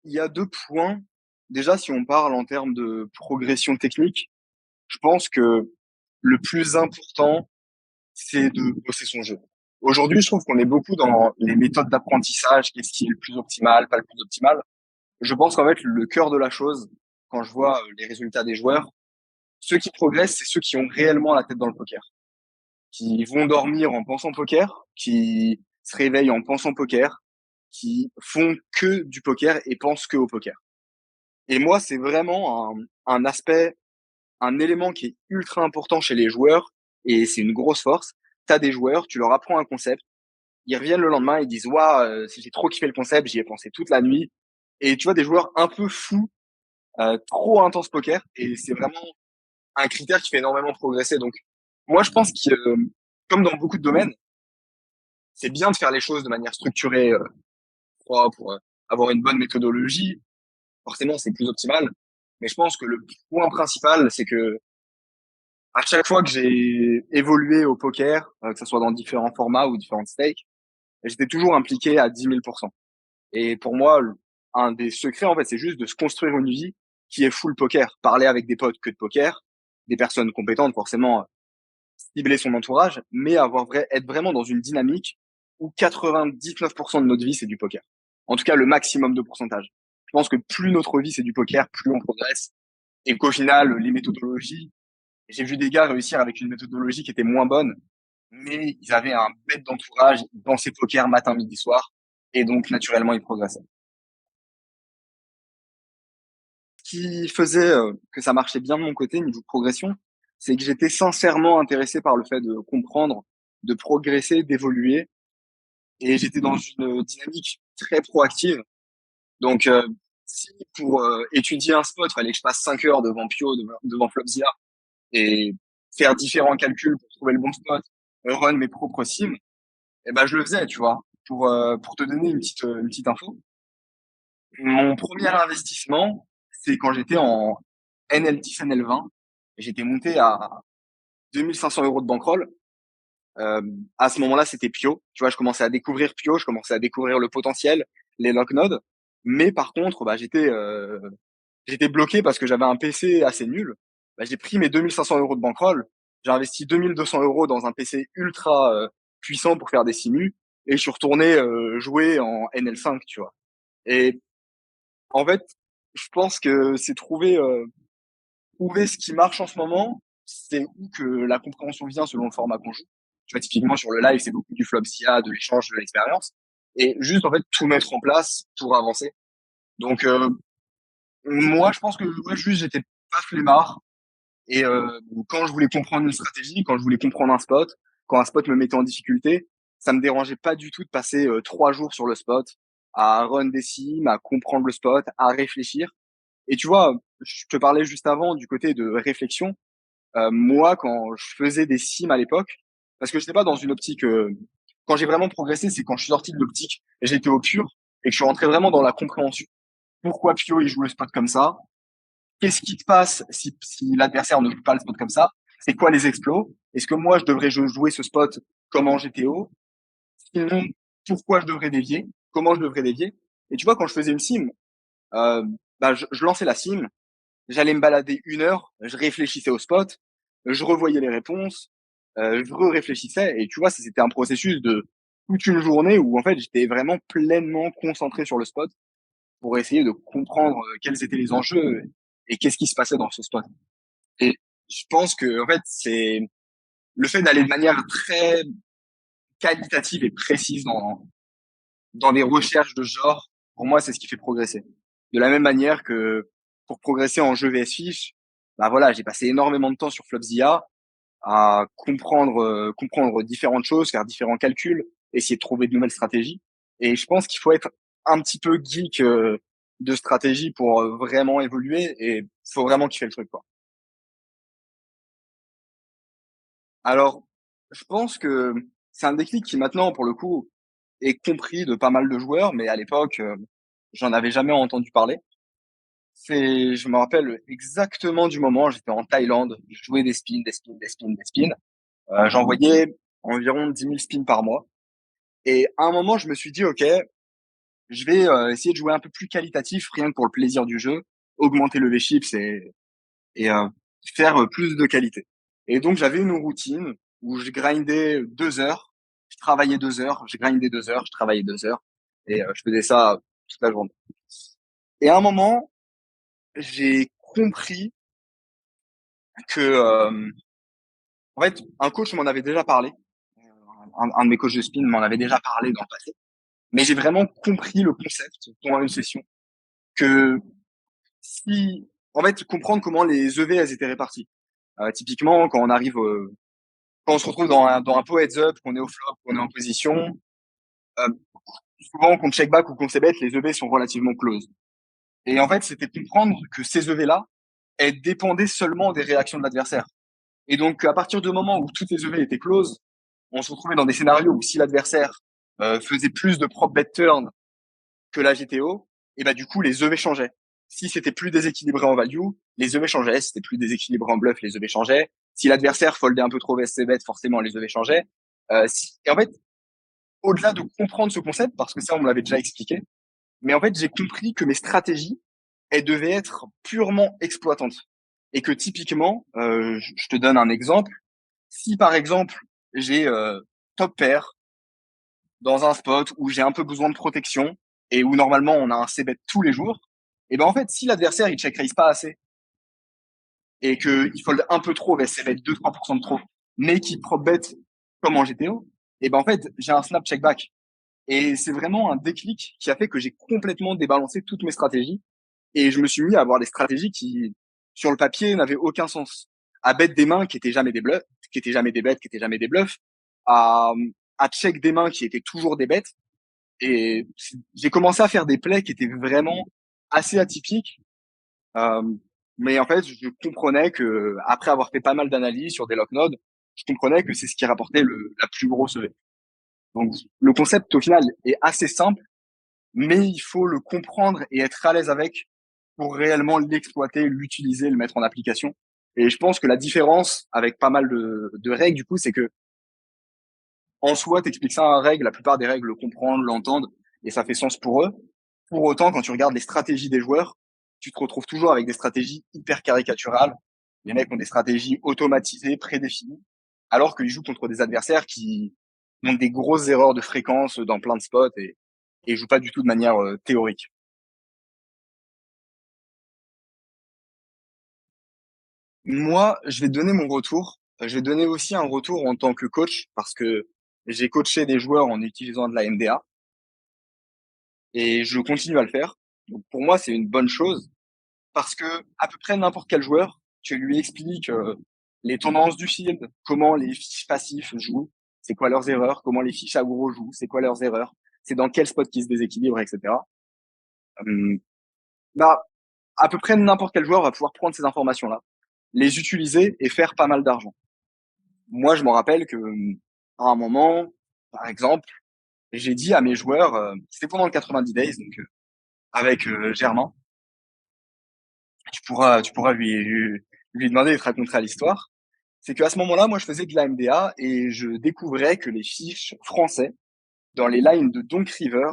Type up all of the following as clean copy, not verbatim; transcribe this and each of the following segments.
Il y a 2 points. Déjà, si on parle en termes de progression technique, je pense que le plus important, c'est de bosser son jeu. Aujourd'hui, je trouve qu'on est beaucoup dans les méthodes d'apprentissage, qu'est-ce qui est le plus optimal, pas le plus optimal. Je pense qu'en fait, le cœur de la chose, quand je vois les résultats des joueurs, ceux qui progressent, c'est ceux qui ont réellement la tête dans le poker, qui vont dormir en pensant poker, qui se réveillent en pensant poker, qui font que du poker et pensent que au poker. Et moi, c'est vraiment un aspect, un élément qui est ultra important chez les joueurs et c'est une grosse force. T'as des joueurs, tu leur apprends un concept, ils reviennent le lendemain, ils disent waouh, j'ai trop kiffé le concept, j'y ai pensé toute la nuit. Et tu vois des joueurs un peu fous, trop intense poker et c'est vraiment un critère qui fait énormément progresser. Donc moi, je pense que comme dans beaucoup de domaines, c'est bien de faire les choses de manière structurée, pour avoir une bonne méthodologie. Forcément, c'est plus optimal. Mais je pense que le point principal, c'est que à chaque fois que j'ai évolué au poker, que ce soit dans différents formats ou différentes stakes, j'étais toujours impliqué à 10 000%. Et pour moi, un des secrets, en fait, c'est juste de se construire une vie qui est full poker. Parler avec des potes que de poker, des personnes compétentes, forcément, cibler son entourage, mais être vraiment dans une dynamique où 99% de notre vie, c'est du poker. En tout cas, le maximum de pourcentage. Je pense que plus notre vie, c'est du poker, plus on progresse. Et qu'au final, les méthodologies, j'ai vu des gars réussir avec une méthodologie qui était moins bonne, mais ils avaient un bête d'entourage, ils pensaient poker matin, midi, soir, et donc naturellement ils progressaient. Ce qui faisait que ça marchait bien de mon côté niveau progression, c'est que j'étais sincèrement intéressé par le fait de comprendre, de progresser, d'évoluer, et j'étais dans une dynamique très proactive. Donc si pour étudier un spot, fallait que je passe 5 heures devant Pio, devant Flopzilla, et faire différents calculs pour trouver le bon spot, run mes propres sims, et ben je le faisais, tu vois. Pour te donner une petite info, mon premier investissement, c'est quand j'étais en NL10, NL20. J'étais monté à 2500 euros de bankroll. À ce moment-là, c'était Pio. Tu vois, je commençais à découvrir Pio, je commençais à découvrir le potentiel, les lock nodes. Mais par contre, bah, j'étais bloqué parce que j'avais un PC assez nul. Bah, j'ai pris mes 2500 euros de bankroll. J'ai investi 2200 euros dans un PC ultra puissant pour faire des simus. Et je suis retourné jouer en NL5, tu vois. Et en fait, je pense que c'est trouver ce qui marche en ce moment, c'est où que la compréhension vient selon le format qu'on joue. Tu vois, typiquement sur le live, c'est beaucoup du flop SIA, de l'échange, de l'expérience. Et juste, en fait, tout mettre en place pour avancer. Donc, moi, je pense que ouais, juste, j'étais pas flemmard. Et quand je voulais comprendre une stratégie, quand je voulais comprendre un spot, quand un spot me mettait en difficulté, ça me dérangeait pas du tout de passer 3 jours sur le spot, à run des sims, à comprendre le spot, à réfléchir. Et tu vois, je te parlais juste avant du côté de réflexion. Moi, quand je faisais des sims à l'époque, parce que je n'étais pas dans une optique. Quand j'ai vraiment progressé, c'est quand je suis sorti de l'optique et j'étais au pur et que je suis rentré vraiment dans la compréhension. Pourquoi Pio il joue le spot comme ça? Qu'est-ce qui se passe si l'adversaire ne joue pas le spot comme ça? C'est quoi les explos? Est-ce que moi je devrais jouer ce spot comme en GTO? Sinon, pourquoi je devrais dévier? Comment je devrais dévier? Et tu vois, quand je faisais une sim, euh, bah, je lançais la sim, j'allais me balader 1 heure, je réfléchissais au spot, je revoyais les réponses, je réfléchissais et tu vois, c'était un processus de toute une journée où en fait j'étais vraiment pleinement concentré sur le spot pour essayer de comprendre quels étaient les enjeux et qu'est-ce qui se passait dans ce spot. Et je pense que en fait c'est le fait d'aller de manière très qualitative et précise dans des recherches de genre, pour moi c'est ce qui fait progresser. De la même manière que pour progresser en jeu vs fiche, bah voilà, j'ai passé énormément de temps sur Flopzilla à comprendre différentes choses, faire différents calculs, essayer de trouver de nouvelles stratégies. Et je pense qu'il faut être un petit peu geek de stratégie pour vraiment évoluer et faut vraiment kiffer le truc, quoi. Alors, je pense que c'est un déclic qui maintenant, pour le coup, est compris de pas mal de joueurs, mais à l'époque, j'en avais jamais entendu parler. Je me rappelle exactement du moment, j'étais en Thaïlande, je jouais des spins, des spins, des spins, des spins. J'envoyais environ 10 000 spins par mois. Et à un moment, je me suis dit, OK, je vais essayer de jouer un peu plus qualitatif, rien que pour le plaisir du jeu, augmenter le V-Chips et faire plus de qualité. Et donc j'avais une routine où je grindais 2 heures, je travaillais 2 heures, je grindais 2 heures, je travaillais 2 heures, et je faisais ça toute la journée. Et à un moment, j'ai compris que, en fait, un coach m'en avait déjà parlé, un de mes coachs de spin m'en avait déjà parlé dans le passé, mais j'ai vraiment compris le concept pendant une session, que si, en fait, comprendre comment les EV elles étaient réparties. Typiquement, quand on se retrouve dans un pot heads up, qu'on est au flop, qu'on est en position, euh, souvent qu'on check back ou qu'on c bet, les EV sont relativement close. Et en fait, c'était comprendre que ces EV-là, elles dépendaient seulement des réactions de l'adversaire. Et donc, à partir du moment où toutes les EV étaient close, on se retrouvait dans des scénarios où si l'adversaire faisait plus de prop bet turn que la GTO, et bah du coup les EV changeaient. Si c'était plus déséquilibré en value, les EV changeaient. Si c'était plus déséquilibré en bluff, les EV changeaient. Si l'adversaire foldait un peu trop VSC bet, forcément les EV changeaient. Et en fait, au-delà de comprendre ce concept, parce que ça on me l'avait déjà expliqué, mais en fait j'ai compris que mes stratégies, elles devaient être purement exploitantes. Et que typiquement, je te donne un exemple. Si par exemple j'ai top pair dans un spot où j'ai un peu besoin de protection et où normalement on a un c-bet tous les jours, et ben en fait, si l'adversaire il check raise pas assez et qu'il fold un peu trop, ben c-bet 2-3% de trop, mais qu'il prop bet comme en GTO, et ben en fait, j'ai un snap check back. Et c'est vraiment un déclic qui a fait que j'ai complètement débalancé toutes mes stratégies et je me suis mis à avoir des stratégies qui, sur le papier, n'avaient aucun sens. À bet des mains qui étaient jamais des bluffs, qui étaient jamais des bêtes, qui étaient jamais des bluffs, à, à check des mains qui étaient toujours des bêtes. Et j'ai commencé à faire des plays qui étaient vraiment assez atypiques. Euh, mais en fait, je comprenais que, après avoir fait pas mal d'analyses sur des lock nodes, je comprenais que c'est ce qui rapportait la plus grosse EV. Donc, le concept, au final, est assez simple, mais il faut le comprendre et être à l'aise avec pour réellement l'exploiter, l'utiliser, le mettre en application. Et je pense que la différence avec pas mal de règles, du coup, c'est que en soi, t'expliques ça en règle, la plupart des règles le comprennent, l'entendent, et ça fait sens pour eux. Pour autant, quand tu regardes les stratégies des joueurs, tu te retrouves toujours avec des stratégies hyper caricaturales. Les mecs ont des stratégies automatisées, prédéfinies, alors qu'ils jouent contre des adversaires qui ont des grosses erreurs de fréquence dans plein de spots et jouent pas du tout de manière théorique. Moi, je vais te donner mon retour. Je vais donner aussi un retour en tant que coach parce que j'ai coaché des joueurs en utilisant de la MDA et je continue à le faire. Donc pour moi, c'est une bonne chose parce que à peu près n'importe quel joueur, tu lui expliques les tendances du field, comment les fiches passifs jouent, c'est quoi leurs erreurs, comment les fiches aggro jouent, c'est quoi leurs erreurs, c'est dans quel spot qui se déséquilibre, etc. Hum, Bah, à peu près n'importe quel joueur va pouvoir prendre ces informations-là, les utiliser et faire pas mal d'argent. Moi, je me rappelle que à un moment, par exemple, j'ai dit à mes joueurs, c'était pendant le 90 days, donc avec Germain, tu pourras lui demander, il te racontera l'histoire. C'est qu'à ce moment-là, moi, je faisais de la MDA et je découvrais que les fiches français dans les lines de Donk River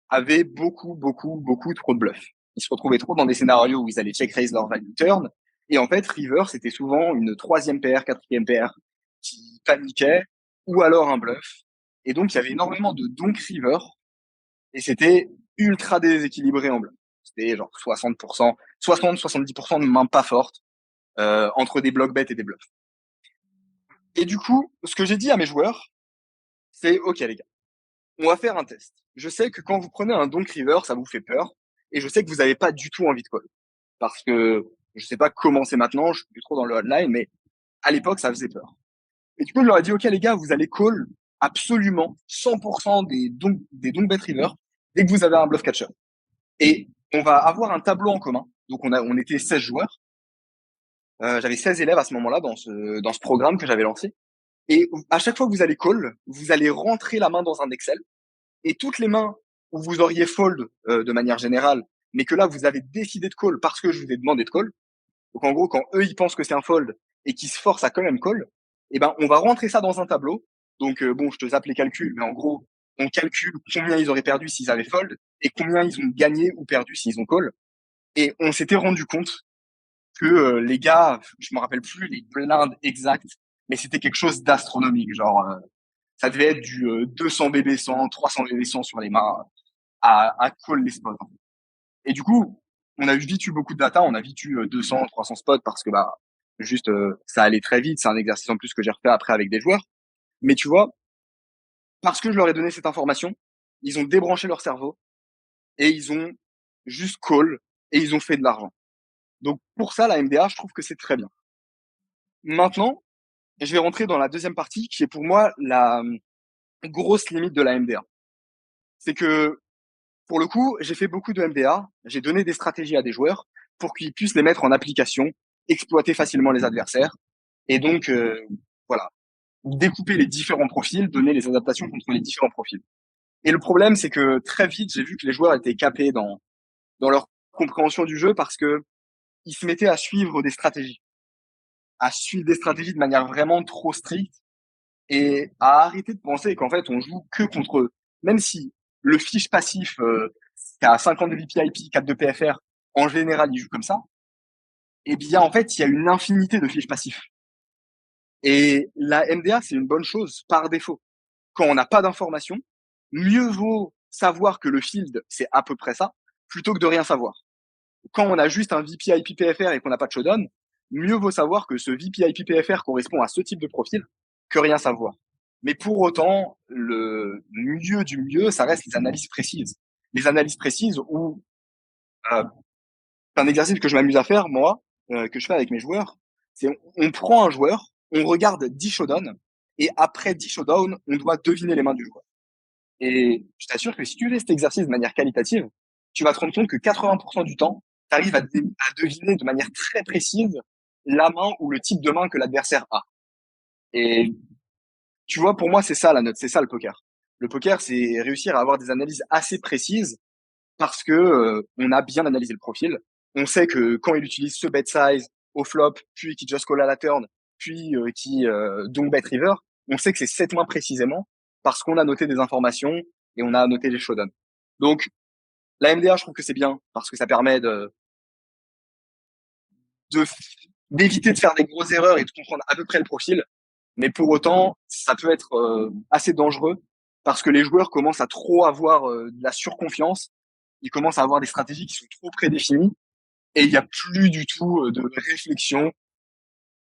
avaient beaucoup, beaucoup, beaucoup trop de bluffs. Ils se retrouvaient trop dans des scénarios où ils allaient check raise leur value turn. Et en fait, River, c'était souvent une troisième paire, quatrième paire qui paniquait ou alors un bluff. Et donc, il y avait énormément de Donk River et c'était ultra déséquilibré en bluff. C'était genre 60%, 60-70% de mains pas fortes entre des block bets et des bluffs. Et du coup, ce que j'ai dit à mes joueurs, c'est OK les gars, on va faire un test. Je sais que quand vous prenez un Donk River, ça vous fait peur et je sais que vous n'avez pas du tout envie de call parce que je sais pas comment c'est maintenant, je suis plus trop dans le hotline, mais à l'époque, ça faisait peur. Et du coup, je leur ai dit, OK, les gars, vous allez call absolument 100% des donk bet river dès que vous avez un bluff catcher. Et on va avoir un tableau en commun. Donc, on était 16 joueurs. J'avais 16 élèves à ce moment-là dans ce programme que j'avais lancé. Et à chaque fois que vous allez call, vous allez rentrer la main dans un Excel. Et toutes les mains où vous auriez fold de manière générale, mais que là, vous avez décidé de call parce que je vous ai demandé de call. Donc, en gros, quand eux, ils pensent que c'est un fold et qu'ils se forcent à quand même call, eh ben, on va rentrer ça dans un tableau. Donc, bon, je te zappe les calculs, mais en gros, on calcule combien ils auraient perdu s'ils avaient fold et combien ils ont gagné ou perdu s'ils ont call. Et on s'était rendu compte que les gars, je me rappelle plus les blindes exactes, mais c'était quelque chose d'astronomique. Genre, ça devait être du 200 BB 100, 300 BB 100 sur les mains à call les spots. Et du coup, on a vite eu beaucoup de data, on a vite eu 200, 300 spots parce que bah juste ça allait très vite. C'est un exercice en plus que j'ai refait après avec des joueurs. Mais tu vois, parce que je leur ai donné cette information, ils ont débranché leur cerveau et ils ont juste call et ils ont fait de l'argent. Donc pour ça, la MDA, je trouve que c'est très bien. Maintenant, je vais rentrer dans la deuxième partie qui est pour moi la grosse limite de la MDA. C'est que pour le coup, j'ai fait beaucoup de MDA, j'ai donné des stratégies à des joueurs pour qu'ils puissent les mettre en application, exploiter facilement les adversaires et donc voilà, découper les différents profils, donner les adaptations contre les différents profils. Et le problème, c'est que très vite, j'ai vu que les joueurs étaient capés dans leur compréhension du jeu parce que ils se mettaient à suivre des stratégies de manière vraiment trop stricte et à arrêter de penser qu'en fait, on joue que contre eux. Même si le fiche passif qui a 50 de VPIP, 4 de PFR, en général, il joue comme ça, eh bien, en fait, il y a une infinité de fiches passifs. Et la MDA, c'est une bonne chose par défaut. Quand on n'a pas d'informations, mieux vaut savoir que le field, c'est à peu près ça, plutôt que de rien savoir. Quand on a juste un VPIP PFR et qu'on n'a pas de showdown, mieux vaut savoir que ce VPIP PFR correspond à ce type de profil que rien savoir. Mais pour autant, le mieux du mieux, ça reste les analyses précises. Les analyses précises où c'est un exercice que je m'amuse à faire, moi, que je fais avec mes joueurs, c'est on prend un joueur, on regarde 10 showdowns, et après 10 showdowns, on doit deviner les mains du joueur. Et je t'assure que si tu fais cet exercice de manière qualitative, tu vas te rendre compte que 80% du temps, tu arrives à deviner de manière très précise la main ou le type de main que l'adversaire a. Et tu vois, pour moi, c'est ça la note, c'est ça le poker. Le poker, c'est réussir à avoir des analyses assez précises parce que on a bien analysé le profil. On sait que quand il utilise ce bet size au flop, puis qui just call à la turn, puis qui donc bet river, on sait que c'est cette main précisément parce qu'on a noté des informations et on a noté les showdowns. Donc la MDA, je trouve que c'est bien parce que ça permet de d'éviter de faire des grosses erreurs et de comprendre à peu près le profil. Mais pour autant, ça peut être assez dangereux parce que les joueurs commencent à trop avoir de la surconfiance. Ils commencent à avoir des stratégies qui sont trop prédéfinies et il n'y a plus du tout de réflexion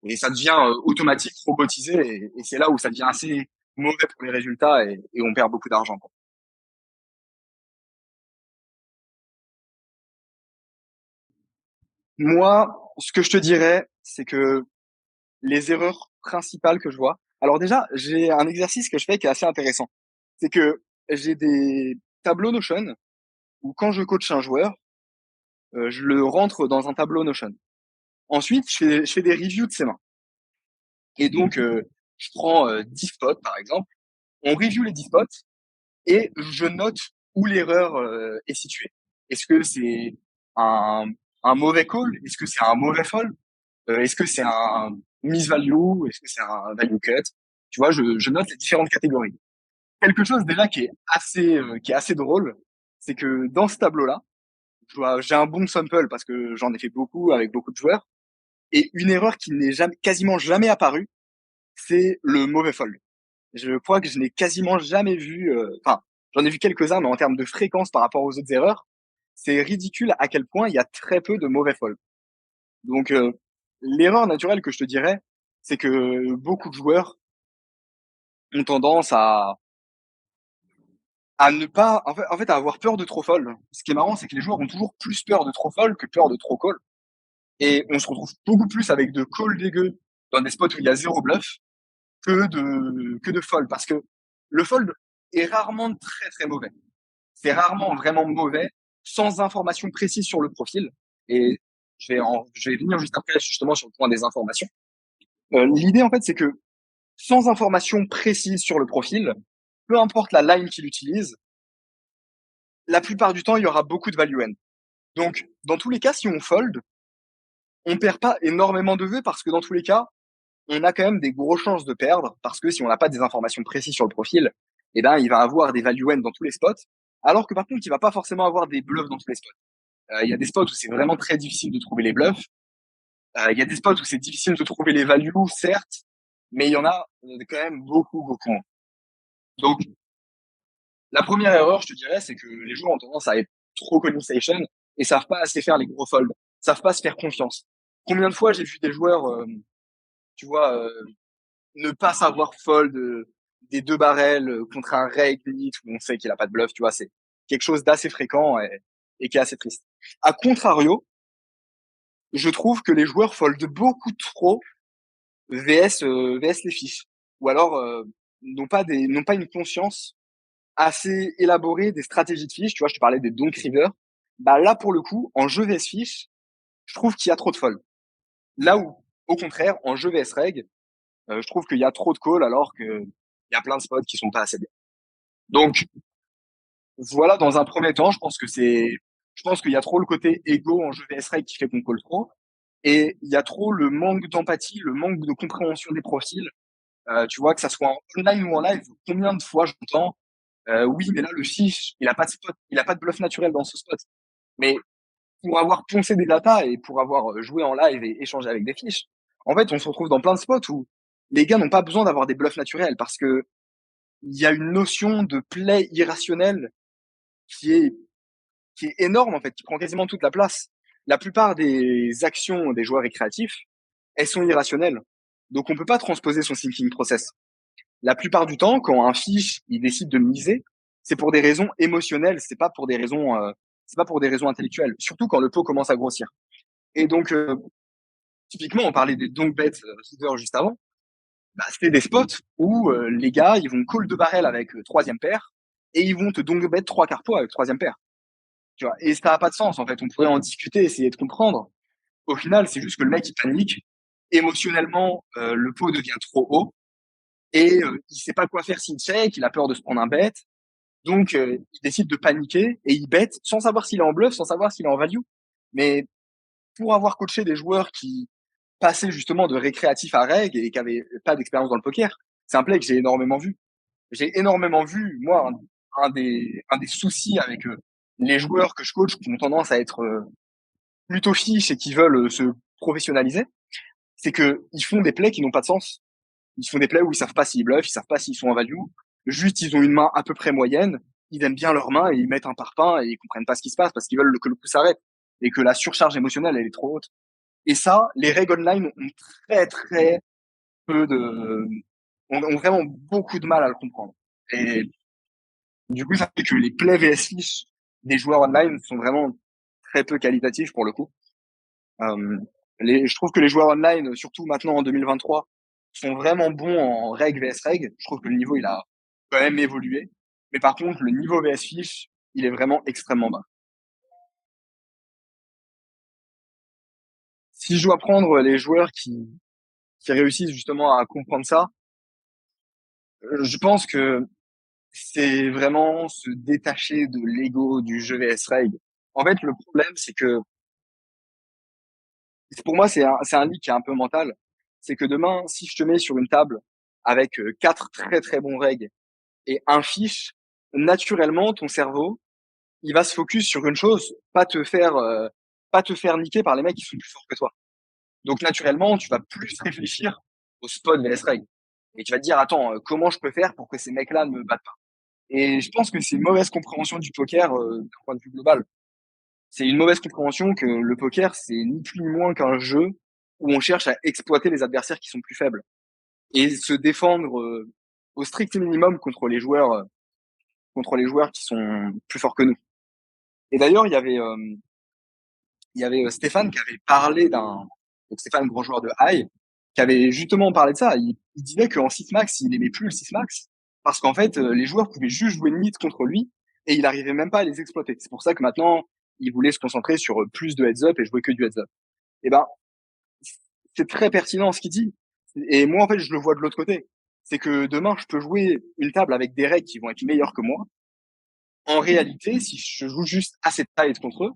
et ça devient automatique, robotisé et c'est là où ça devient assez mauvais pour les résultats et on perd beaucoup d'argent. Moi, ce que je te dirais, c'est que les erreurs principales que je vois. Alors déjà, j'ai un exercice que je fais qui est assez intéressant. C'est que j'ai des tableaux Notion où quand je coach un joueur, je le rentre dans un tableau Notion. Ensuite, je fais des reviews de ses mains. Et donc, je prends 10 spots, par exemple. On review les 10 spots et je note où l'erreur est située. Est-ce que c'est un, un mauvais call? Est-ce que c'est un mauvais fold? Est-ce que c'est un miss value? Est-ce que c'est un value cut? Tu vois, je note les différentes catégories. Quelque chose déjà qui est assez drôle, c'est que dans ce tableau-là, j'ai un bon sample parce que j'en ai fait beaucoup avec beaucoup de joueurs. Et une erreur qui n'est jamais, quasiment jamais apparue, c'est le mauvais fold. Je crois que je n'ai quasiment jamais vu, enfin, j'en ai vu quelques-uns, mais en termes de fréquence par rapport aux autres erreurs, c'est ridicule à quel point il y a très peu de mauvais folds. Donc, l'erreur naturelle que je te dirais, c'est que beaucoup de joueurs ont tendance à ne pas, en fait, à avoir peur de trop fold. Ce qui est marrant, c'est que les joueurs ont toujours plus peur de trop fold que peur de trop call. Et on se retrouve beaucoup plus avec de call dégueu dans des spots où il y a zéro bluff que de fold. Parce que le fold est rarement très très mauvais. C'est rarement vraiment mauvais sans information précise sur le profil. Et je vais venir juste après justement sur le point des informations. L'idée en fait, c'est que sans information précise sur le profil, peu importe la line qu'il utilise, la plupart du temps, il y aura beaucoup de value end. Donc, dans tous les cas, si on fold, on perd pas énormément de vœux parce que dans tous les cas, on a quand même des grosses chances de perdre parce que si on n'a pas des informations précises sur le profil, eh ben, il va avoir des value end dans tous les spots, alors que par contre, il va pas forcément avoir des bluffs dans tous les spots. Il y a des spots où c'est vraiment très difficile de trouver les bluffs. Il y a des spots où c'est difficile de trouver les values, certes, mais il y en a quand même beaucoup, beaucoup. Donc, la première erreur, je te dirais, c'est que les joueurs ont tendance à être trop cognition et savent pas assez faire les gros folds, savent pas se faire confiance. Combien de fois j'ai vu des joueurs, tu vois, ne pas savoir fold des deux barrels contre un reg limite où on sait qu'il a pas de bluff, tu vois, c'est quelque chose d'assez fréquent et qui est assez triste. A contrario, je trouve que les joueurs foldent beaucoup trop VS les fiches, ou alors n'ont pas une conscience assez élaborée des stratégies de fiches. Tu vois, je te parlais des donk river. Bah là pour le coup, en jeu VS fiche, je trouve qu'il y a trop de fold. Là où, au contraire, en jeu VS reg, je trouve qu'il y a trop de call alors que il y a plein de spots qui sont pas assez bien. Donc voilà, dans un premier temps, je pense qu'il y a trop le côté ego en jeu VS reg qui fait qu'on call trop, et il y a trop le manque d'empathie, le manque de compréhension des profils. Tu vois, que ça soit en online ou en live, combien de fois j'entends oui, mais là le fiche, il a pas de spot, il a pas de bluff naturel dans ce spot. Mais pour avoir poncé des datas et pour avoir joué en live et échangé avec des fiches, en fait, on se retrouve dans plein de spots où les gars n'ont pas besoin d'avoir des bluffs naturels parce que il y a une notion de play irrationnel qui est qui est énorme en fait, qui prend quasiment toute la place. La plupart des actions des joueurs récréatifs, elles sont irrationnelles. Donc on peut pas transposer son thinking process. La plupart du temps, quand un fiche il décide de miser, c'est pour des raisons émotionnelles, c'est pas pour des raisons intellectuelles. Surtout quand le pot commence à grossir. Et donc typiquement, on parlait des donk bets river juste avant. Bah, c'était des spots où les gars ils vont call de barrel avec troisième paire et ils vont te donk bet trois quarts pot avec troisième paire. Tu vois, et ça a pas de sens en fait. On pourrait en discuter, essayer de comprendre. Au final, c'est juste que le mec il panique. Émotionnellement, le pot devient trop haut et il sait pas quoi faire s'il check. Il a peur de se prendre un bet. Donc, il décide de paniquer et il bet sans savoir s'il est en bluff, sans savoir s'il est en value. Mais pour avoir coaché des joueurs qui passaient justement de récréatif à reg et qui avaient pas d'expérience dans le poker, c'est un play que j'ai énormément vu. J'ai énormément vu, moi, un des soucis avec les joueurs que je coach qui ont tendance à être plutôt fiches et qui veulent se professionnaliser, c'est que ils font des plays qui n'ont pas de sens. Ils font des plays où ils savent pas s'ils bluffent, ils savent pas s'ils sont en value. Juste, ils ont une main à peu près moyenne. Ils aiment bien leur main et ils mettent un parpaing et ils comprennent pas ce qui se passe parce qu'ils veulent que le coup s'arrête et que la surcharge émotionnelle, elle est trop haute. Et ça, les règles online ont très, très peu de, ont vraiment beaucoup de mal à le comprendre. Et du coup, ça fait que les plays VS fiches des joueurs online sont vraiment très peu qualitatifs pour le coup. Euh, je trouve que les joueurs online, surtout maintenant en 2023, sont vraiment bons en reg vs reg. Je trouve que le niveau, il a quand même évolué. Mais par contre, le niveau vs fiche, il est vraiment extrêmement bas. Si je dois prendre les joueurs qui réussissent justement à comprendre ça, je pense que c'est vraiment se détacher de l'ego du jeu vs reg. En fait, le problème, c'est que pour moi, c'est un leak qui est un peu mental. C'est que demain, si je te mets sur une table avec quatre très très bons règles et un fiche, naturellement, ton cerveau, il va se focus sur une chose, pas te faire niquer par les mecs qui sont plus forts que toi. Donc naturellement, tu vas plus réfléchir au spot VS règles. Et tu vas te dire, attends, comment je peux faire pour que ces mecs-là ne me battent pas? Et je pense que c'est une mauvaise compréhension du poker d'un point de vue global. C'est une mauvaise compréhension que le poker, c'est ni plus ni moins qu'un jeu où on cherche à exploiter les adversaires qui sont plus faibles et se défendre au strict minimum contre les joueurs qui sont plus forts que nous. Et d'ailleurs, il y avait Stéphane qui avait parlé donc Stéphane, grand joueur de high, qui avait justement parlé de ça. Il disait qu'en 6 max, il aimait plus le 6 max parce qu'en fait, les joueurs pouvaient juste jouer mid contre lui et il arrivait même pas à les exploiter. C'est pour ça que maintenant, il voulait se concentrer sur plus de heads up et jouer que du heads up. Et ben, c'est très pertinent ce qu'il dit. Et moi, en fait, je le vois de l'autre côté. C'est que demain, je peux jouer une table avec des règles qui vont être meilleures que moi. En réalité, si je joue juste assez tight contre eux,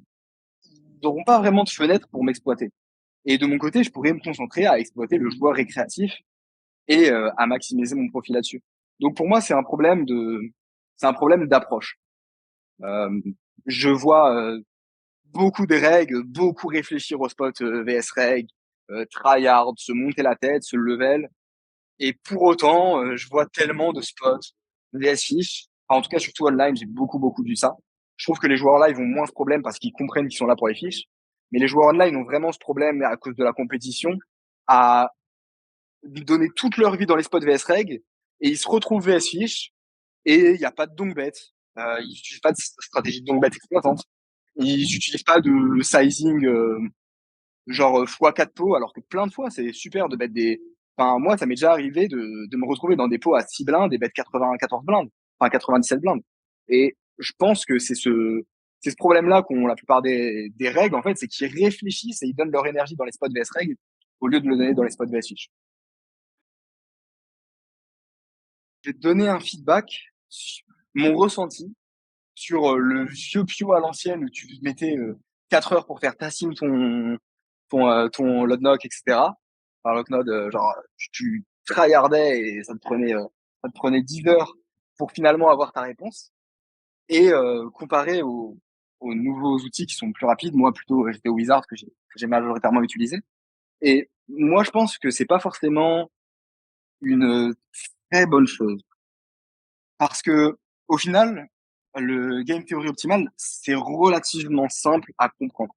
ils n'auront pas vraiment de fenêtre pour m'exploiter. Et de mon côté, je pourrais me concentrer à exploiter le joueur récréatif et à maximiser mon profit là-dessus. Donc pour moi, c'est un problème d'approche. Euh, je vois beaucoup de règles, beaucoup réfléchir au spot VS reg, tryhard, se monter la tête, se level. Et pour autant, je vois tellement de spots VS fish. Enfin, en tout cas, surtout online, j'ai beaucoup vu ça. Je trouve que les joueurs live ont moins ce problème parce qu'ils comprennent qu'ils sont là pour les fiches. Mais les joueurs online ont vraiment ce problème à cause de la compétition à donner toute leur vie dans les spots VS reg et ils se retrouvent VS fish et il n'y a pas de donk bet. Ils n'utilisent pas de stratégie de donk bet exploitante. Ils n'utilisent pas de sizing genre x4 pots, alors que plein de fois, c'est super de mettre des... Enfin, moi, ça m'est déjà arrivé de me retrouver dans des pots à 6 blindes et bet 94 blindes, enfin 97 blindes. Et je pense que c'est ce problème-là qu'ont la plupart des règles, en fait, c'est qu'ils réfléchissent et ils donnent leur énergie dans les spots VS règles au lieu de le donner dans les spots VS fish. Je vais te donner un feedback, mon ressenti sur le vieux Pio à l'ancienne où tu mettais 4 heures pour faire ta sim, ton load knock, etc. Enfin, lock node, genre, tu tryhardais et ça te prenait 10 heures pour finalement avoir ta réponse. Et comparé aux nouveaux outils qui sont plus rapides, moi plutôt j'étais au Wizard que j'ai majoritairement utilisé. Et moi je pense que c'est pas forcément une très bonne chose parce que au final, le game theory optimal c'est relativement simple à comprendre.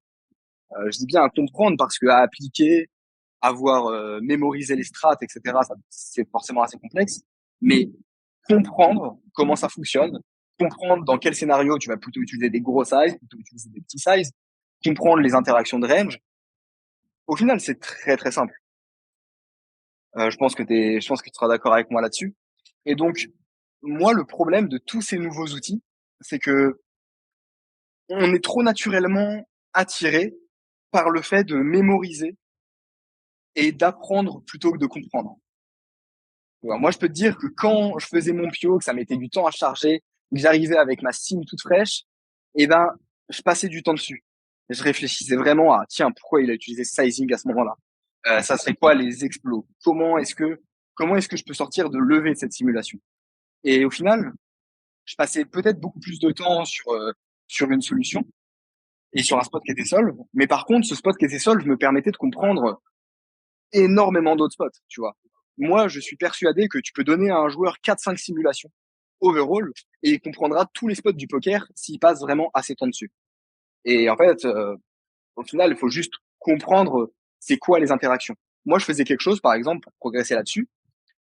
Je dis bien à comprendre parce que à appliquer, avoir mémorisé les strats, etc., ça, c'est forcément assez complexe. Mais comprendre comment ça fonctionne, comprendre dans quel scénario tu vas plutôt utiliser des gros sizes, plutôt utiliser des petits sizes, comprendre les interactions de range, au final, c'est très simple. Je pense que tu seras d'accord avec moi là-dessus. Et donc, moi, le problème de tous ces nouveaux outils, c'est que on est trop naturellement attiré par le fait de mémoriser et d'apprendre plutôt que de comprendre. Alors, moi, je peux te dire que quand je faisais mon pio, que ça mettait du temps à charger, que j'arrivais avec ma sim toute fraîche, eh ben, je passais du temps dessus. Je réfléchissais vraiment à, tiens, pourquoi il a utilisé ce sizing à ce moment-là? Ça serait quoi les explos? Comment est-ce que je peux sortir de lever cette simulation? Et au final, je passais peut-être beaucoup plus de temps sur une solution et sur un spot qui était solve. Mais par contre, ce spot qui était solve me permettait de comprendre énormément d'autres spots, tu vois. Moi, je suis persuadé que tu peux donner à un joueur 4-5 simulations overall et il comprendra tous les spots du poker s'il passe vraiment assez de temps dessus. Et en fait, au final, il faut juste comprendre c'est quoi les interactions. Moi, je faisais quelque chose, par exemple, pour progresser là-dessus.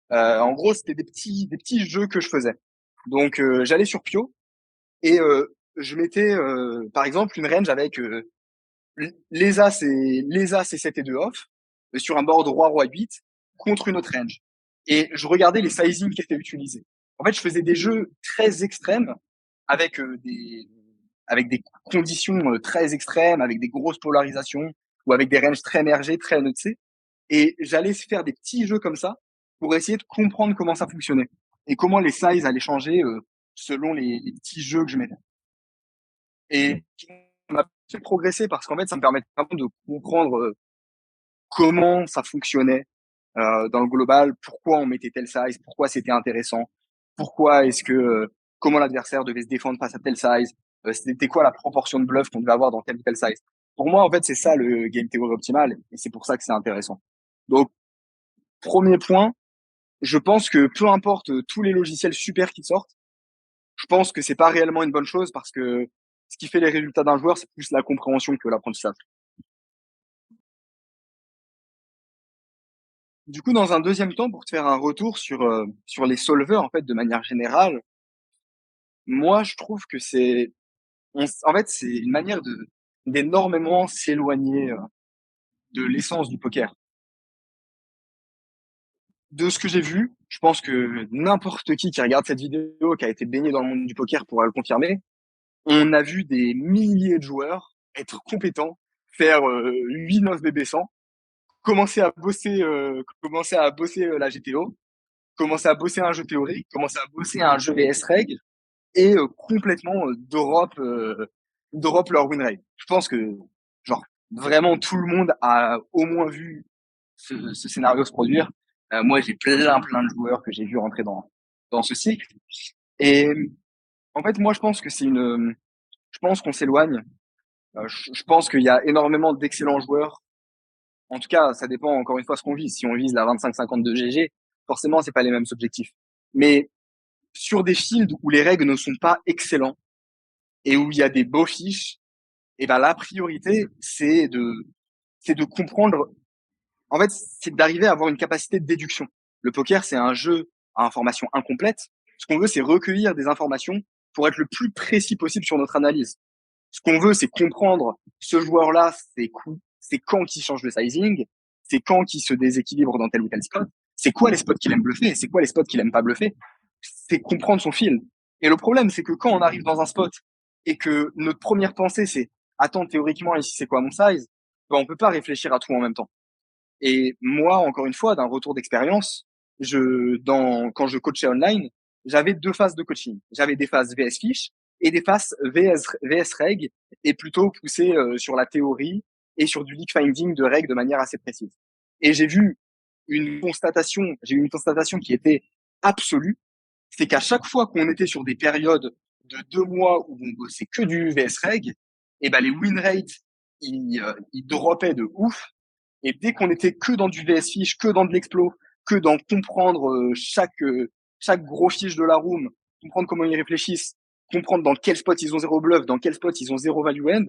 En gros, c'était des petits jeux que je faisais. Donc, j'allais sur Pio et je mettais, par exemple, une range avec les As et 7 et 2 off sur un board roi 8 contre une autre range. Et je regardais les sizing qui étaient utilisés. En fait, je faisais des jeux très extrêmes avec avec des conditions très extrêmes, avec des grosses polarisations ou avec des ranges très émergées, très notés. Et j'allais faire des petits jeux comme ça pour essayer de comprendre comment ça fonctionnait et comment les sizes allaient changer selon les petits jeux que je mettais. Et ça m'a fait progresser parce qu'en fait, ça me permet vraiment de comprendre comment ça fonctionnait dans le global, pourquoi on mettait tel size, pourquoi c'était intéressant, pourquoi est-ce que comment l'adversaire devait se défendre face à tel size, c'était quoi la proportion de bluff qu'on devait avoir dans tel ou tel size. Pour moi, en fait, c'est ça le game theory optimal et c'est pour ça que c'est intéressant. Donc, premier point, je pense que peu importe tous les logiciels super qui sortent, je pense que c'est pas réellement une bonne chose parce que ce qui fait les résultats d'un joueur, c'est plus la compréhension que l'apprentissage. Du coup, dans un deuxième temps, pour te faire un retour sur les solvers, en fait, de manière générale, moi, je trouve que en fait, c'est une manière d'énormément s'éloigner de l'essence du poker. De ce que j'ai vu, je pense que n'importe qui regarde cette vidéo, qui a été baigné dans le monde du poker pourra le confirmer. On a vu des milliers de joueurs être compétents, faire 8-9 BB100, commencer à bosser la GTO, commencer à bosser un jeu théorique, commencer à bosser un jeu VS Reg et complètement d'Europe leur win rate. Je pense que genre vraiment tout le monde a au moins vu ce scénario se produire. Moi, j'ai plein de joueurs que j'ai vu rentrer dans ce cycle. Et en fait, moi, je pense que je pense qu'on s'éloigne. Je pense qu'il y a énormément d'excellents joueurs. En tout cas, ça dépend encore une fois ce qu'on vise. Si on vise la 25-52 GG, forcément, c'est pas les mêmes objectifs. Mais sur des fields où les règles ne sont pas excellents et où il y a des beaux fiches, et ben la priorité, c'est de comprendre. En fait, c'est d'arriver à avoir une capacité de déduction. Le poker, c'est un jeu à information incomplète. Ce qu'on veut, c'est recueillir des informations pour être le plus précis possible sur notre analyse. Ce qu'on veut, c'est comprendre ce joueur-là, c'est quand qu'il change de sizing, c'est quand qu'il se déséquilibre dans tel ou tel spot, c'est quoi les spots qu'il aime bluffer, et c'est quoi les spots qu'il aime pas bluffer. C'est comprendre son fil. Et le problème, c'est que quand on arrive dans un spot et que notre première pensée, c'est attends, théoriquement, ici, c'est quoi mon size, ben, on peut pas réfléchir à tout en même temps. Et moi, encore une fois, d'un retour d'expérience, quand je coachais online, j'avais deux phases de coaching. J'avais des phases VS Fish et des phases VS Reg et plutôt poussé sur la théorie et sur du leak finding de règles de manière assez précise. Et j'ai eu une constatation qui était absolue, c'est qu'à chaque fois qu'on était sur des périodes de 2 mois où on bossait que du VS Reg, et ben les win rates, ils droppaient de ouf et dès qu'on était que dans du VS fiche, que dans de l'explo, que dans comprendre chaque gros fiche de la room, comprendre comment ils réfléchissent, comprendre dans quel spot ils ont zéro bluff, dans quel spot ils ont zéro value end,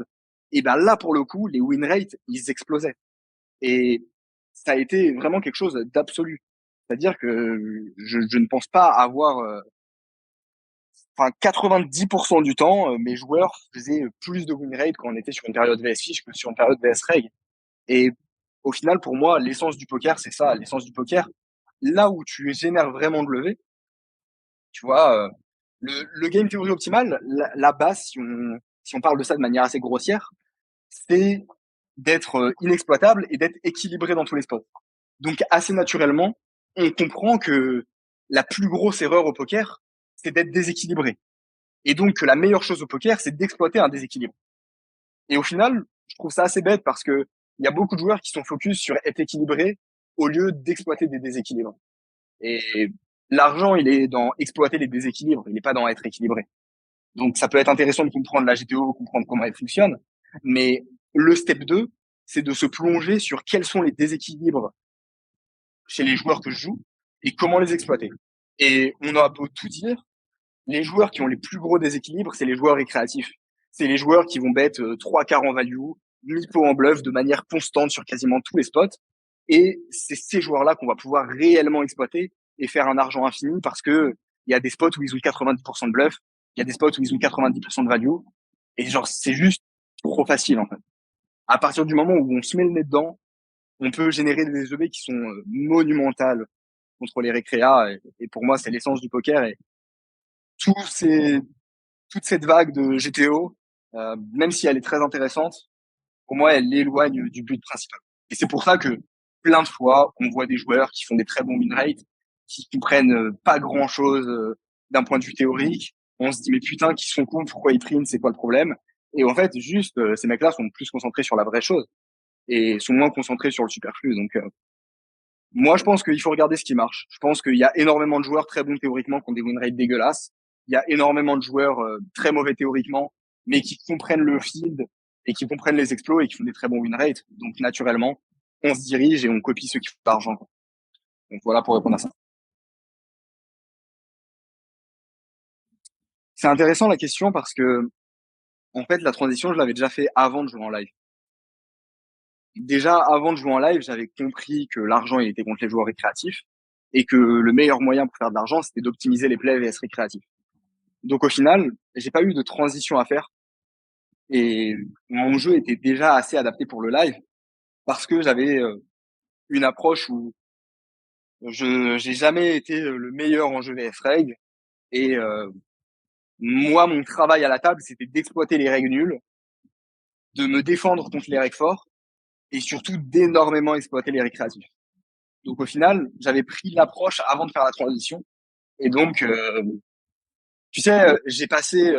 et ben là pour le coup, les win rates, ils explosaient. Et ça a été vraiment quelque chose d'absolu. C'est-à-dire que je ne pense pas avoir, enfin 90% du temps, mes joueurs faisaient plus de win rate quand on était sur une période VS fiche que sur une période VS reg. Et au final, pour moi, l'essence du poker, c'est ça. L'essence du poker, là où tu génères vraiment de levée, tu vois, le game theory optimal, la base, si on parle de ça de manière assez grossière, c'est d'être inexploitable et d'être équilibré dans tous les spots. Donc, assez naturellement, on comprend que la plus grosse erreur au poker, c'est d'être déséquilibré. Et donc, que la meilleure chose au poker, c'est d'exploiter un déséquilibre. Et au final, je trouve ça assez bête parce que il y a beaucoup de joueurs qui sont focus sur être équilibrés au lieu d'exploiter des déséquilibres. Et l'argent, il est dans exploiter les déséquilibres, il n'est pas dans être équilibré. Donc ça peut être intéressant de comprendre la GTO, comprendre comment elle fonctionne, mais le step 2, c'est de se plonger sur quels sont les déséquilibres chez les joueurs que je joue et comment les exploiter. Et on a beau tout dire, les joueurs qui ont les plus gros déséquilibres, c'est les joueurs récréatifs. C'est les joueurs qui vont bet 3 quarts en value, mi-pot en bluff de manière constante sur quasiment tous les spots. Et c'est ces joueurs-là qu'on va pouvoir réellement exploiter et faire un argent infini parce que il y a des spots où ils ont 90% de bluff, il y a des spots où ils ont 90% de value. Et genre, c'est juste trop facile, en fait. À partir du moment où on se met le nez dedans, on peut générer des EV qui sont monumentales contre les récréas. Et pour moi, c'est l'essence du poker. Et tous ces, toute cette vague de GTO, même si elle est très intéressante, pour moi, elle l'éloigne du but principal. Et c'est pour ça que plein de fois, on voit des joueurs qui font des très bons win rates, qui comprennent pas grand chose d'un point de vue théorique. On se dit, mais putain, qui sont cons, pourquoi ils print, c'est quoi le problème? Et en fait, juste, ces mecs-là sont plus concentrés sur la vraie chose et sont moins concentrés sur le superflu. Donc, moi, je pense qu'il faut regarder ce qui marche. Je pense qu'il y a énormément de joueurs très bons théoriquement qui ont des win rates dégueulasses. Il y a énormément de joueurs très mauvais théoriquement, mais qui comprennent le field et qui comprennent les exploits et qui font des très bons win rates. Donc, naturellement, on se dirige et on copie ceux qui font de l'argent. Donc, voilà pour répondre à ça. C'est intéressant la question parce que, en fait, la transition, je l'avais déjà fait avant de jouer en live. Déjà, avant de jouer en live, j'avais compris que l'argent, il était contre les joueurs récréatifs et que le meilleur moyen pour faire de l'argent, c'était d'optimiser les plays VS récréatifs. Donc au final, j'ai pas eu de transition à faire et mon jeu était déjà assez adapté pour le live parce que j'avais une approche où je j'ai jamais été le meilleur en jeu VS Reg et moi mon travail à la table c'était d'exploiter les règles nulles, de me défendre contre les règles forts et surtout d'énormément exploiter les récréatifs. Donc au final, j'avais pris l'approche avant de faire la transition et donc tu sais, j'ai passé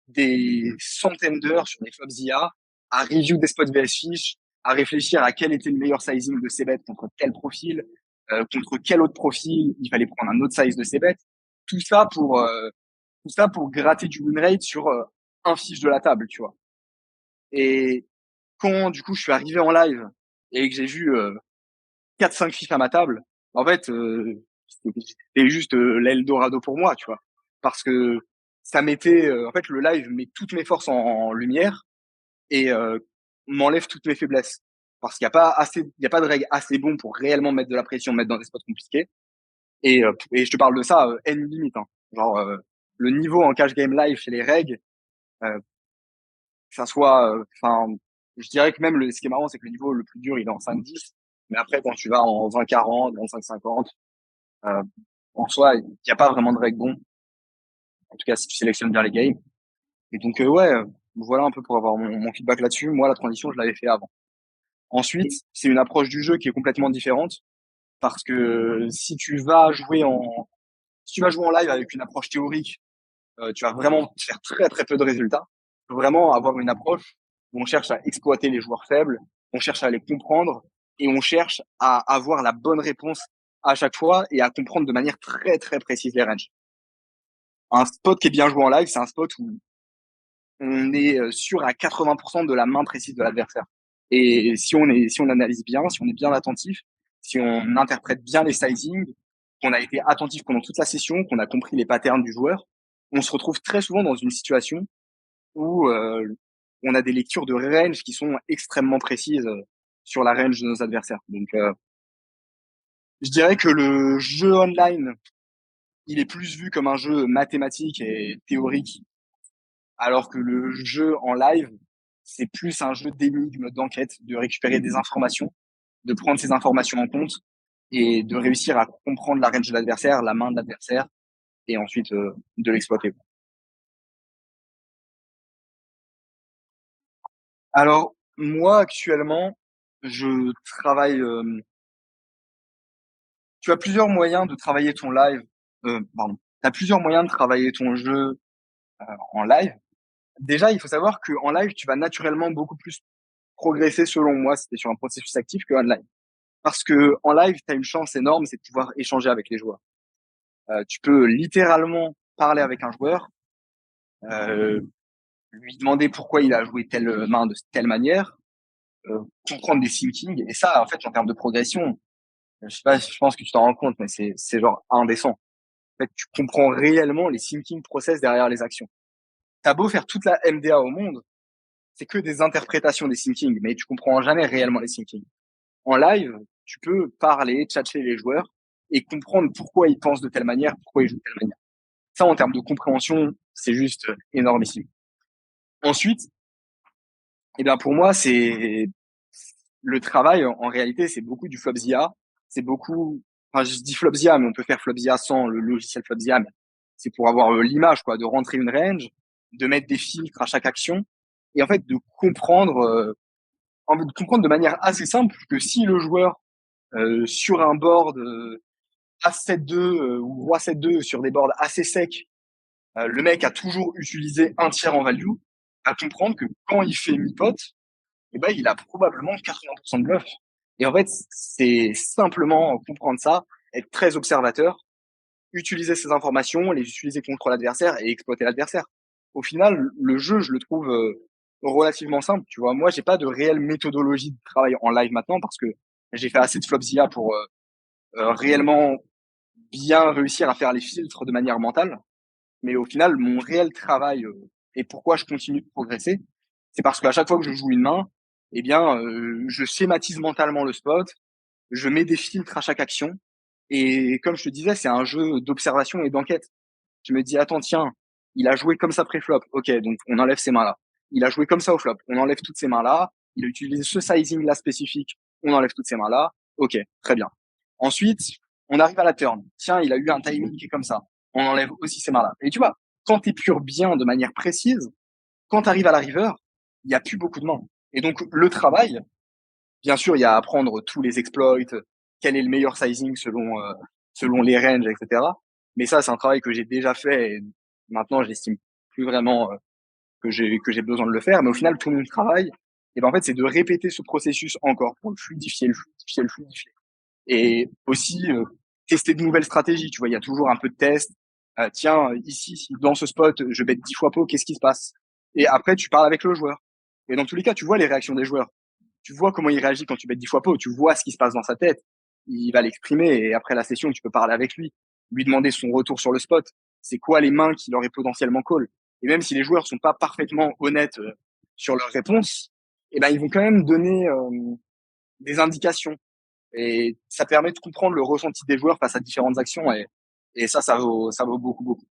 des centaines d'heures sur des flops IA, à review des spots VS Fish, à réfléchir à quel était le meilleur sizing de ces bêtes contre quel profil, contre quel autre profil il fallait prendre un autre size de ces bêtes. tout ça pour, tout ça pour gratter du win rate sur, un fiche de la table, tu vois? Et quand du coup je suis arrivé en live et que j'ai vu, 4-5 fifs à ma table, en fait, c'était juste, l'eldorado pour moi, tu vois? Parce que ça mettait, en fait, le live met toutes mes forces en lumière et m'enlève toutes mes faiblesses. Parce qu'il y a pas de règle assez bon pour réellement mettre de la pression, mettre dans des spots compliqués et je te parle de ça, any limit, hein. Genre, le niveau en cash game live chez les règles, que ça soit, enfin, je dirais que même ce qui est marrant, c'est que le niveau le plus dur, il est en 5-10, mais après quand tu vas en 20-40, 25-50, heu, en soi, il y a pas vraiment de règle bon. En tout cas, si tu sélectionnes bien les games et donc ouais, voilà un peu pour avoir mon feedback là-dessus. Moi, la transition, je l'avais fait avant. Ensuite, c'est une approche du jeu qui est complètement différente parce que si tu vas jouer en live avec une approche théorique, tu vas vraiment faire très, très peu de résultats. Il faut vraiment avoir une approche où on cherche à exploiter les joueurs faibles, on cherche à les comprendre et on cherche à avoir la bonne réponse à chaque fois et à comprendre de manière très, très précise les ranges. Un spot qui est bien joué en live, c'est un spot où on est sûr à 80% de la main précise de l'adversaire. Et si on analyse bien, si on est bien attentif, si on interprète bien les sizings, qu'on a été attentif pendant toute la session, qu'on a compris les patterns du joueur, on se retrouve très souvent dans une situation où on a des lectures de range qui sont extrêmement précises sur la range de nos adversaires. Donc, je dirais que le jeu online, il est plus vu comme un jeu mathématique et théorique alors que le jeu en live, c'est plus un jeu d'énigmes, d'enquête, de récupérer des informations, de prendre ces informations en compte et de réussir à comprendre la range de l'adversaire, la main de l'adversaire et ensuite de l'exploiter. Alors, moi, actuellement, je travaille. Tu as plusieurs moyens de travailler ton live. Pardon. Tu as plusieurs moyens de travailler ton jeu en live. Déjà, il faut savoir qu'en live, tu vas naturellement beaucoup plus progresser, selon moi, si tu es sur un processus actif, que online. Parce que en live, tu as une chance énorme, c'est de pouvoir échanger avec les joueurs. Tu peux littéralement parler avec un joueur, euh, lui demander pourquoi il a joué telle main de telle manière, comprendre des thinkings. Et ça, en fait, en termes de progression, je sais pas, je pense que tu t'en rends compte, mais c'est genre indécent. En fait, tu comprends réellement les thinking process derrière les actions. T'as beau faire toute la MDA au monde, c'est que des interprétations des thinking, mais tu comprends jamais réellement les thinking. En live, tu peux parler, tchatcher les joueurs et comprendre pourquoi ils pensent de telle manière, pourquoi ils jouent de telle manière. Ça, en termes de compréhension, c'est juste énormissime. Ensuite, eh bien, pour moi, c'est le travail, en réalité, c'est beaucoup du Flopzilla. C'est beaucoup, enfin, je dis Flopzilla, mais on peut faire Flopzilla sans le logiciel Flopzilla, mais c'est pour avoir l'image, quoi, de rentrer une range, de mettre des filtres à chaque action et en fait, de comprendre de manière assez simple que si le joueur, sur un board, As-7-2 ou Roi 7-2 sur des boards assez secs, le mec a toujours utilisé un tiers en value, à comprendre que quand il fait mi-pot, eh ben, il a probablement 80% de bluff. Et en fait, c'est simplement comprendre ça, être très observateur, utiliser ces informations, les utiliser contre l'adversaire et exploiter l'adversaire. Au final, le jeu, je le trouve relativement simple. Tu vois, moi, j'ai pas de réelle méthodologie de travail en live maintenant parce que j'ai fait assez de flopzilla pour réellement bien réussir à faire les filtres de manière mentale. Mais au final, mon réel travail et pourquoi je continue de progresser, c'est parce qu'à chaque fois que je joue une main, eh bien, je schématise mentalement le spot, je mets des filtres à chaque action. Et comme je te disais, c'est un jeu d'observation et d'enquête. Je me dis, attends, tiens, il a joué comme ça pré-flop. Ok, donc on enlève ces mains-là. Il a joué comme ça au flop. On enlève toutes ces mains-là. Il a utilisé ce sizing-là spécifique. On enlève toutes ces mains-là. Ok, très bien. Ensuite, on arrive à la turn. Tiens, il a eu un timing qui est comme ça. On enlève aussi ces mains-là. Et tu vois, quand tu épures bien de manière précise, quand tu arrives à la river, il n'y a plus beaucoup de mains. Et donc, le travail, bien sûr, il y a à apprendre tous les exploits, quel est le meilleur sizing selon les ranges, etc. Mais ça, c'est un travail que j'ai déjà fait et maintenant, j'estime plus vraiment que j'ai besoin de le faire. Mais au final, tout mon travail, et ben, en fait, c'est de répéter ce processus encore pour le fluidifier, le fluidifier, le fluidifier. Et aussi, tester de nouvelles stratégies. Tu vois, il y a toujours un peu de test. tiens, ici, dans ce spot, je bête 10 fois pot, qu'est-ce qui se passe? Et après, tu parles avec le joueur. Et dans tous les cas, tu vois les réactions des joueurs. Tu vois comment il réagit quand tu bêtes 10 fois pot. Tu vois ce qui se passe dans sa tête. Il va l'exprimer et après la session, tu peux parler avec lui, lui demander son retour sur le spot. C'est quoi les mains qu'il aurait potentiellement call? Et même si les joueurs sont pas parfaitement honnêtes sur leurs réponses, eh ben, ils vont quand même donner des indications. Et ça permet de comprendre le ressenti des joueurs face à différentes actions. Et ça vaut beaucoup, beaucoup.